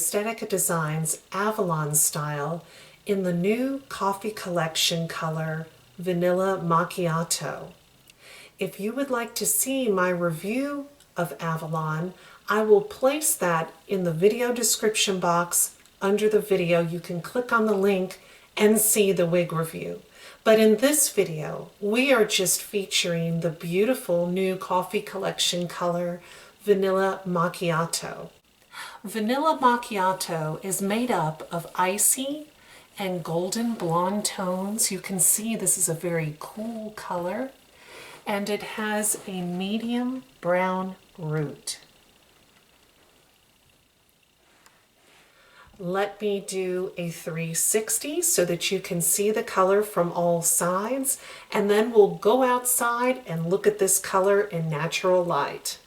Estetica Designs Avalon style in the new coffee collection color Vanilla Macchiato. If you would like to see my review of Avalon, I will place that in the video description box under the video. You can click on the link and see the wig review. But in this video, we are just featuring the beautiful new coffee collection color Vanilla Macchiato. Vanilla Macchiato is made up of icy and golden blonde tones. You can see this is a very cool color, and it has a medium brown root. Let me do a 360 so that you can see the color from all sides, and then we'll go outside and look at this color in natural light.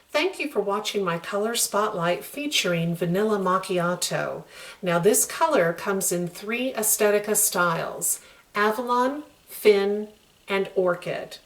Thank you for watching my color spotlight featuring Vanilla Macchiato. Now this color comes in 3 Estetica styles: Avalon, Finn, and Orchid.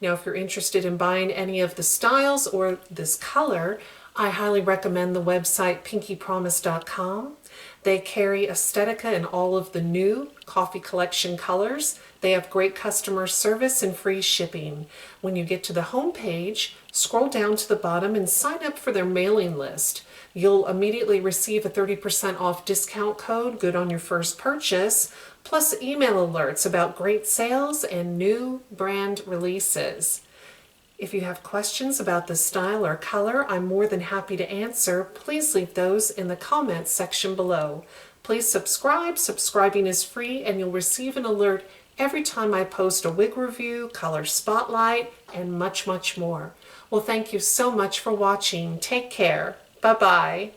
Now if you're interested in buying any of the styles or this color, I highly recommend the website PinkeePromise.com. They carry Estetica in all of the new coffee collection colors. They have great customer service and free shipping. When you get to the home page, scroll down to the bottom and sign up for their mailing list. You'll immediately receive a 30% off discount code, good on your first purchase, plus email alerts about great sales and new brand releases. If you have questions about the style or color, I'm more than happy to answer. Please leave those in the comments section below. Please subscribe. Subscribing is free, and you'll receive an alert every time I post a wig review, color spotlight, and much, much more. Well, thank you so much for watching. Take care. Bye-bye.